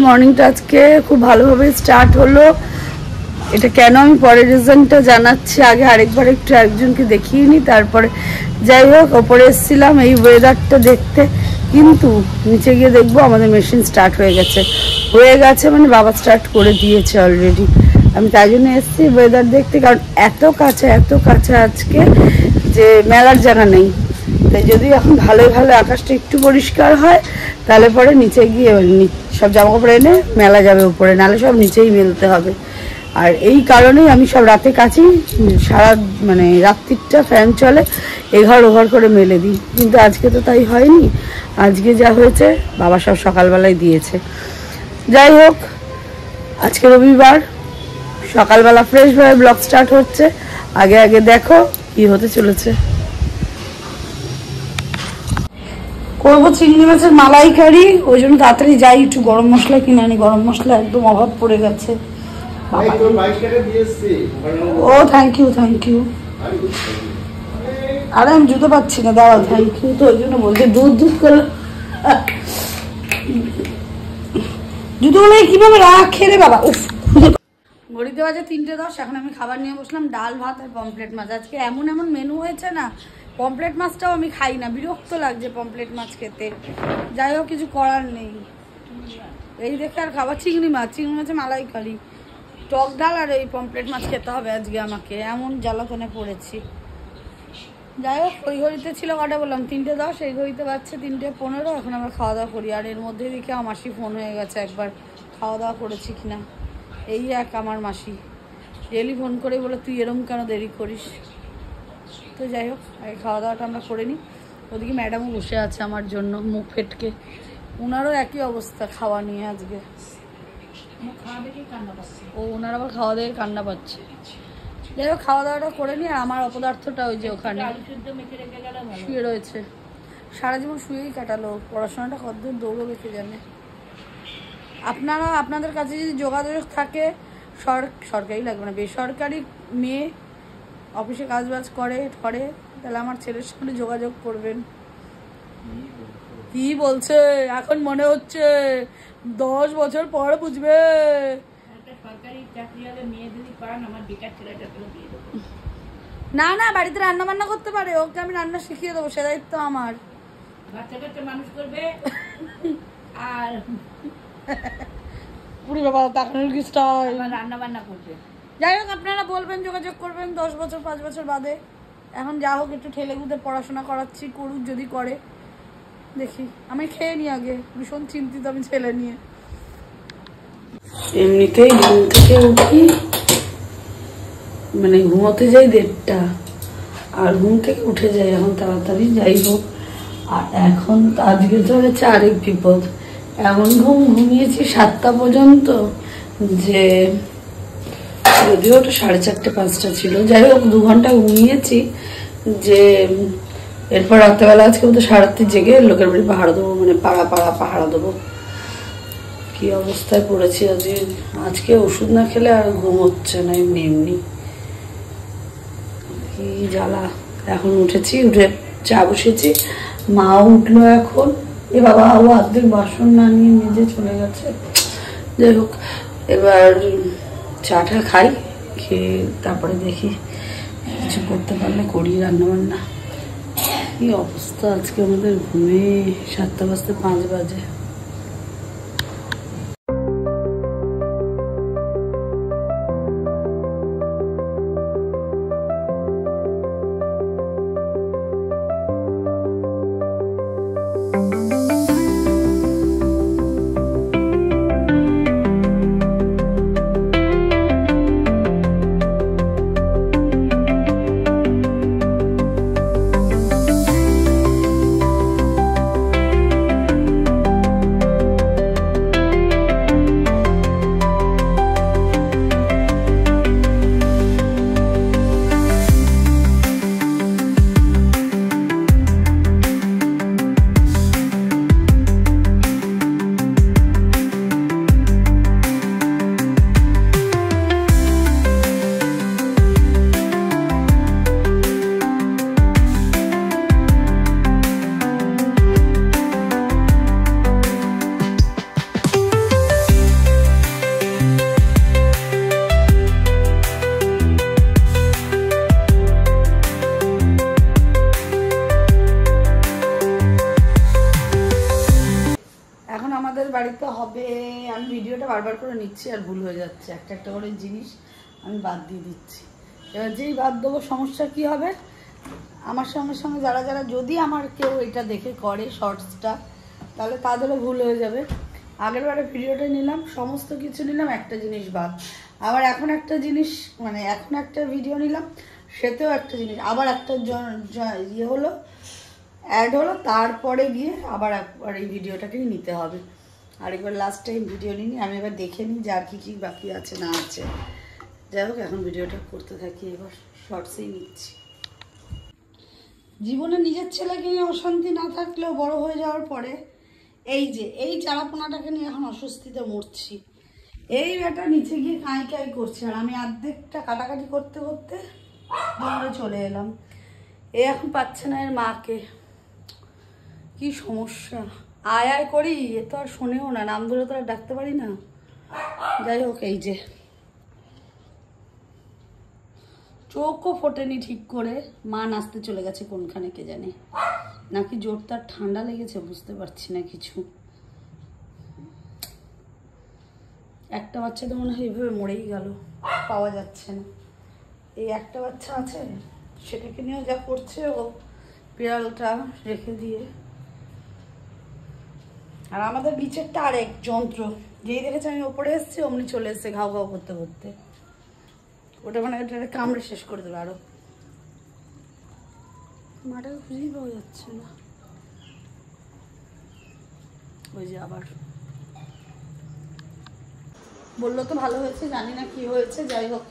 মর্নিংটা আজকে খুব ভালোভাবে স্টার্ট হলো। এটা কেন আমি পরে রিজনটা জানাচ্ছি, আগে আরেকবার একটু একজনকে দেখিয়ে নিই, তারপরে যাই হোক ওপরে এসেছিলাম এই ওয়েদারটা দেখতে, কিন্তু নিচে গিয়ে দেখবো আমাদের মেশিন স্টার্ট হয়ে গেছে মানে বাবা স্টার্ট করে দিয়েছে অলরেডি। আমি তাই জন্য এসেছি ওয়েদার দেখতে, কারণ এত কাছে আজকে যে মেলার জায়গা নেই। তাই যদি এখন ভালো আকাশটা একটু পরিষ্কার হয় তাহলে পরে নিচে গিয়ে সব জামা কাপড় এনে মেলা যাবে উপরে, নাহলে সব নিচেই মেলতে হবে। আর এই কারণেই আমি সব রাতে কাছি, সারা মানে রাত্রিটা ফ্যান চলে, এঘর ওঘর করে মেলে দিই। কিন্তু আজকে তো তাই হয়নি, আজকে যা হয়েছে বাবা সব সকালবেলায় দিয়েছে। যাই হোক, আজকে রবিবার সকালবেলা ফ্রেশভাবে ব্লগ স্টার্ট হচ্ছে। আগে দেখো কি হতে চলেছে। করবো চিংড়ি মাছের মালাইকারি, ওই জন্য তাড়াতাড়ি যাই একটু গরম মশলা কিনে আনি, গরম মশলা একদম অভাব পড়ে গেছে। ও থ্যাংক ইউ। আরে আমি জুতো পাচ্ছি না, দাঁড়াও, থ্যাংক ইউ। তো ওই জন্য বলছি দুধ করে জুতোগুলো কিভাবে রাখে রে বাবা। ঘড়িতে বাজে 3:10, এখন আমি খাবার নিয়ে বসলাম, ডাল ভাত আর পমফ্লেট মাছ। আজকে এমন মেনু হয়েছে না, পমফ্লেট মাছটাও আমি খাই না, বিরক্ত লাগছে পমফ্লেট মাছ খেতে। যাই হোক, কিছু করার নেই, এই দেখে আর খাবার। চিংড়ি মাছের মালাইকারি, টক ডাল আর এই পমফ্লেট মাছ খেতে হবে আজকে আমাকে, এমন জ্বালাতনে পড়েছি। যাই হোক, ওই ঘড়িতে ছিল কটা বললাম 3:10, এই ঘড়িতে বাজছে 3:15। এখন আমরা খাওয়া দাওয়া করি, আর এর মধ্যে দিকে আমার মাসি ফোন হয়ে গেছে একবার খাওয়া দাওয়া করেছি কিনা। এই এক আমার মাসি ডেলি ফোন করে বলে তুই এরম কেন দেরি করিস। তো যাই হোক, আগে খাওয়া দাওয়াটা আমরা করে নিই। ওদিকে ম্যাডামও বসে আছে আমার জন্য মুখ ফেটকে, ওনারও একই অবস্থা খাওয়া নিয়ে আজকে। ওনার আবার খাওয়া দেখে কান্না পাচ্ছে। যাই হোক, খাওয়া দাওয়াটা করে নিই। আর আমার অপদার্থটা ওই যে ওখানে শুয়ে রয়েছে, সারা জীবন শুয়েই কাটালো, পড়াশোনাটা কতদূর দৌড়বে কে জানে। আপনাদের কাছে যদি যোগাযোগ থাকে, সরকারি লাগবে না, বেসরকারি মেয়ে অফিসে কাজবাজ করে তাহলে আমার ছেলের সঙ্গে যোগাযোগ করবেন। কি বলছে এখন মনে হচ্ছে 10 বছর পর বুঝবে। না বাড়িতে রান্না বান্না করতে পারে, ওকে আমি রান্না শিখিয়ে দেবো, সে দায়িত্ব আমার। মানুষ করবে আর রান্না বান্না করবে। যাই হোক, আপনারা বলবেন, যোগাযোগ করবেন 10 বছর 5 বছর বাদে। এখন যা হোক একটু ঠেলে গুঁতে পড়াশোনা করাচ্ছি, করুক যদি করে, দেখি। আমি খেয়ে নি আগে, ভীষণ চিন্তিত আমি ছেলে নিয়ে। এমনিতেই ঘুম থেকে উঠি মানে ঘুমোতে যাই 1:30, আর ঘুম থেকে উঠে যাই এখন তাড়াতাড়ি। যাই হোক, আর এখন আজকে তো হয়েছে আরেক বিপদ, এমন ঘুমিয়েছি 7টা পর্যন্ত, যে যদিও ওটা 4:30 5টা ছিল। যাই হোক, 2 ঘন্টা ঘুমিয়েছি, যে এরপর রাত্রেবেলা আজকে মতো 3:30 জেগে লোকের বাড়ি পাহারা দেবো, মানে পাহারা দেবো। কি অবস্থায় পড়েছি আজকে ওষুধ না খেলে আর ঘুম হচ্ছে না, এমনি কি জ্বালা। এখন উঠেছি, উঠে চা বসেছি, মাও উঠলো এখন। এ বাবা, ও অর্ধেক বাসন না নিয়ে নিজে চলে গেছে। যাই হোক, এবার চাটা খাই, খেয়ে তারপরে দেখি কিছু করতে পারলে করি রান্না বান্না। কি অবস্থা আজকে আমাদের ঘুমে, 7টা বাজতে 5 বাজে। বারবার করে নিচ্ছি আর ভুল হয়ে যাচ্ছে, একটা একটা করে জিনিস আমি বাদ দিয়ে দিচ্ছি। এবার যেই বাদ দেবো সমস্যা কি হবে, আমার সঙ্গে সঙ্গে যারা যারা যদি আমার কেউ এটা দেখে করে শর্টসটা, তাহলে তাদেরও ভুল হয়ে যাবে। আগের বারে ভিডিওটা নিলাম, সমস্ত কিছু নিলাম, একটা জিনিস বাদ। আবার এখন একটা জিনিস, মানে এখন একটা ভিডিও নিলাম, সেতেও একটা জিনিস আবার একটা ইয়ে হলো, অ্যাড হলো, তারপরে গিয়ে আবার একবার এই ভিডিওটাকেই নিতে হবে। আরেকবার লাস্ট টাইম ভিডিও নিই, আমি এবার দেখে নিই যে আর কী কী বাকি আছে না আছে। যাই হোক, এখন ভিডিওটা করতে থাকি, এবার শর্টসেই নিচ্ছি। জীবনে নিজের ছেলেকে নিয়ে অশান্তি না থাকলেও বড় হয়ে যাওয়ার পরে এই যে এই চারাপোনাটাকে নিয়ে এখন অস্বস্তিতে মরছি। এই বেটা নিচে গিয়ে কাঁই কাঁই করছে, আর আমি অর্ধেকটা কাটাকাটি করতে করতে দৌড়ে চলে এলাম। এ এখন পাচ্ছে না এর মাকে, কি সমস্যা। আয় আয় করি, এ তো আর শোনেও না, নাম ধরে তো আর ডাকতে পারি না। যাই হোক, এই যে চোখও ফোটেনি ঠিক করে, মা নাচতে চলে গেছে কোনখানে কে জানে, নাকি জোর তার ঠান্ডা লেগেছে বুঝতে পারছি না কিছু। একটা বাচ্চা তো মনে হয় এইভাবে মরেই গেল, পাওয়া যাচ্ছে না। এই একটা বাচ্চা আছে, সেটাকে নিয়েও যা করছে ও, বিড়ালটা রেখে দিয়ে। আর আমাদের বিচেরটা আরেক যন্ত্র, যেই দেখেছে আমি ওপরে এসেছি অমনি চলে এসছে ঘাউ ঘাউ করতে করতে। ওটা মানে ওটা কামড়ে শেষ করে দেবে আরো। মাটাকে খুঁজেই পাওয়া যাচ্ছে না। ওই যে আবার বললো তো ভালো হয়েছে, জানি না কি হয়েছে। যাই হোক,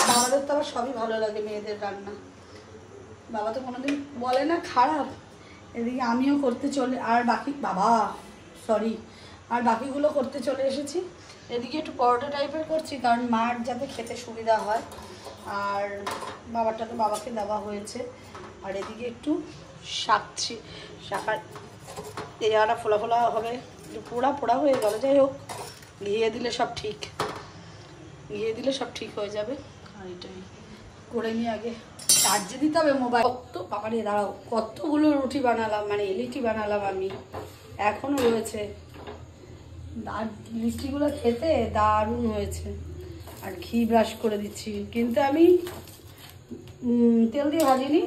বাবাদের তো আবার সবই ভালো লাগে, মেয়েদের রান্না। বাবা তো কোনোদিন বলে না খারাপ। এদিকে আমিও করতে চলে, আর বাকি আর বাকিগুলো করতে চলে এসেছি। এদিকে একটু পরোটা টাইপের করছি, কারণ মার যাতে খেতে সুবিধা হয়, আর বাবারটা তো বাবাকে দেওয়া হয়েছে। আর এদিকে একটু শাকছি, শাকার এই আটা ফোলা ফোলা হবে, একটু পোড়া পোড়া হয়ে গেল। যাই হোক, ঘিয়ে দিলে সব ঠিক হয়ে যাবে। আর এটাই করে নিয়ে আগে চার্জে দিতে হবে মোবাইল। বাবারে দাঁড়াও, কতগুলো রুটি বানালাম, মানে লিটি বানালাম আমি, এখনো রয়েছে। লিচিগুলো খেতে দারুণ হয়েছে। আর ঘি ব্রাশ করে দিচ্ছি, কিন্তু আমি তেল দিয়ে ভাজিনি,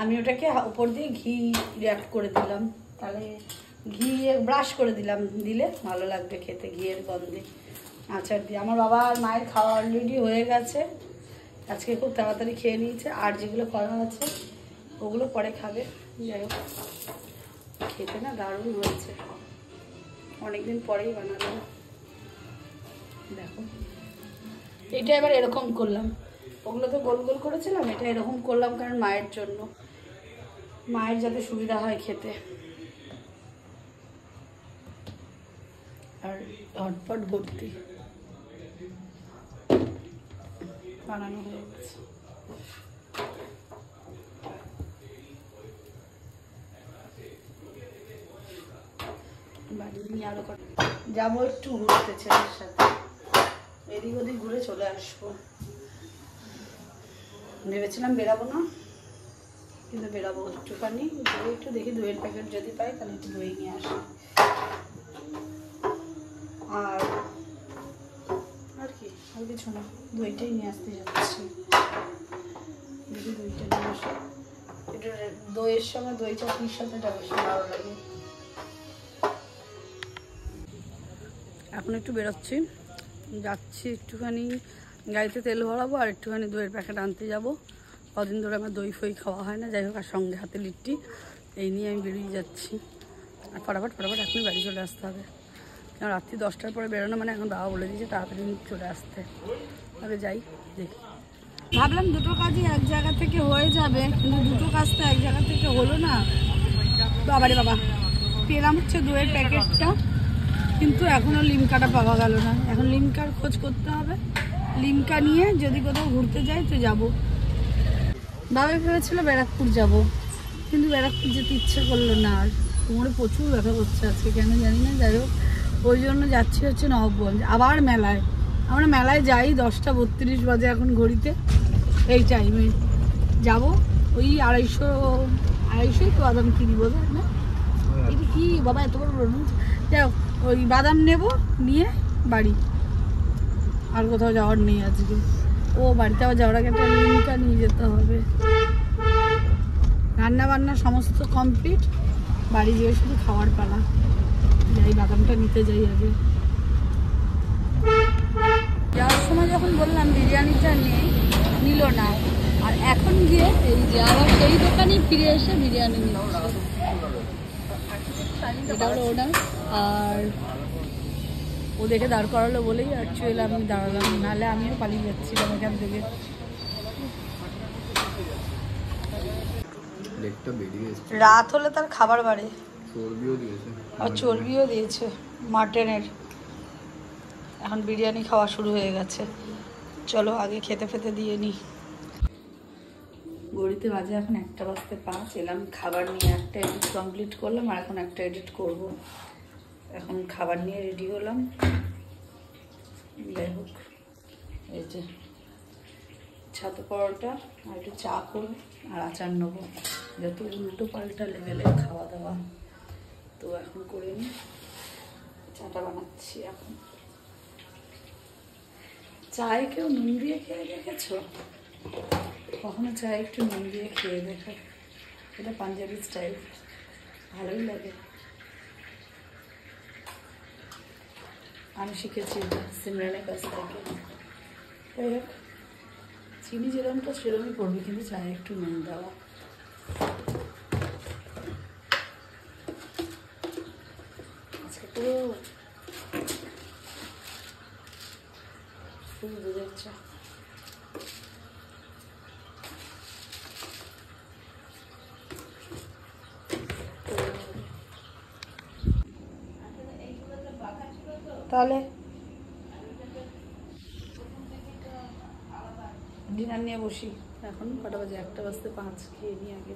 আমি ওটাকে উপর দিয়ে ঘি রিয়াক্ট করে দিলাম, তাহলে ঘি ব্রাশ করে দিলাম, দিলে ভালো লাগবে খেতে ঘিয়ের গন্ধে। আচার দিয়ে আমার বাবা আর মায়ের খাওয়া অলরেডি হয়ে গেছে, আজকে খুব তাড়াতাড়ি খেয়ে নিয়েছে। আর যেগুলো করা আছে ওগুলো পরে খাবে। যাই হোক, খেতে না দারুণ হয়েছে, অনেকদিন পরেই বানালাম। দেখো, এটা এবার এরকম করলাম, ওগুলো তো গোল গোল করেছিলাম, এটা এরকম করলাম কারণ মায়ের জন্য, মায়ের যাতে সুবিধা হয় খেতে। আর হটপট ভর্তি বানানো হয়ে গেছে। বাড়ি নিয়ে আরো যাবো একটু ঘুরতে ছেলের সাথে, এদিক ওদিক ঘুরে চলে আসবো। ভেবেছিলাম বেরাবো না, কিন্তু বেরাবো একটুখানি, একটু দেখি দইয়ের প্যাকেট যদি পাই তাহলে একটু দই নিয়ে আসি। আর কি, আর কিছু না, দইটাই নিয়ে আসতে যাচ্ছি। দেখি দইটা নিয়ে আসি, এটা দইয়ের সঙ্গে দই চাটনির সাথে এটা বেশি ভালো লাগে। এখন একটু বেরোচ্ছি, যাচ্ছি একটুখানি গাড়িতে তেল ভরাবো, আর একটুখানি দইয়ের প্যাকেট আনতে যাব। কদিন ধরে আমার দই ফই খাওয়া হয় না। যাই হোক, আর সঙ্গে হাতে লিট্টি, এই নিয়ে আমি বেরিয়ে যাচ্ছি। আর ফটাফট এখনই বাড়ি চলে আসতে হবে, কারণ রাত্রি 10টার পরে বেরোনো মানে এখন বাবা বলে দিয়েছে তাড়াতাড়ি চলে আসতে। তবে যাই, দেখি। ভাবলাম দুটো কাজই এক জায়গা থেকে হয়ে যাবে, কিন্তু দুটো কাজ তো এক জায়গা থেকে হলো না। বাবারে বাবা, পেলাম হচ্ছে দইয়ের প্যাকেটটা, কিন্তু এখনও লিমকাটা পাওয়া গেল না। এখন লিমকার খোঁজ করতে হবে, লিমকা নিয়ে যদি কোথাও ঘুরতে যাই তো যাব। বাবা ভেবেছিল ব্যারাকপুর যাব, কিন্তু ব্যারাকপুর যেতে ইচ্ছে করলো না, আর কোমরে প্রচুর ব্যথা করছে আজকে, কেন জানি না। যাই হোক, ওই জন্য যাচ্ছি হচ্ছে নবগঞ্জ, আবার মেলায়। আমরা মেলায় যাই 10টা 32 বাজে এখন ঘড়িতে, এই টাইমে যাব। ওই 250 তো বাদাম কিনি বোধ হয় না, এটা কি বাবা এত বড়। যাই হোক, ওই বাদাম নেব, নিয়ে বাড়ি আর কোথাও যাওয়ার নেই আজকে। ও বাড়িতে আবার যাওয়ার আগে একটা লিঙ্কা নিয়ে যেতে হবে। রান্না বান্না সমস্ত কমপ্লিট, বাড়ি যেয়ে শুধু খাওয়ার পালা। যাই বাদামটা নিতে যাই আগে। যাওয়ার সময় যখন বললাম বিরিয়ানিটা নেই, নিল না। আর এখন গিয়ে এই যে আবার সেই দোকানেই ফিরে এসে বিরিয়ানি নিল। এটা হলো ওটা। আর ও দেখে দাঁড় করালো বলেই অ্যাকচুয়ালি আমি দাঁড়ালাম, নাহলে আমিও পালিয়ে যাচ্ছিলাম এখান থেকে। রাত হলে তার খাবার বাড়ে, আর চর্বিও দিয়েছে মাটনের। এখন বিরিয়ানি খাওয়া শুরু হয়ে গেছে। চলো আগে খেতে ফেতে দিয়ে নিই। ঘড়িতে বাজে এখন 1:05। এলাম খাবার নিয়ে, একটা এডিট কমপ্লিট করলাম আর এখন একটা এডিট করব। এখন খাবার নিয়ে রেডি হলাম। যাই হোক, এই যে ছাতু পরোটা আর একটু চা করবো আর আচার নেবো। যত উল্টো পাল্টা লেভেলে খাওয়া দাওয়া, তো এখন করে নিই। চাটা বানাচ্ছি এখন। চায়ে কেউ নুন দিয়ে খেয়ে দেখেছো? কখনো চায়ে একটু নুন দিয়ে খেয়ে দেখো, এটা পাঞ্জাবি স্টাইল, ভালোই লাগে। আমি শিখেছি সিমরানের কাছ থেকে। যাই হোক, চিনি যেরকমটা সেরকমই পড়বে, কিন্তু চায়ে একটু নুন দেওয়া। আজকে পুরো দুধের চা। তাহলে ডিনার নিয়ে বসি। এখন কটা বাজে? 1:05। খেয়ে নিই আগে।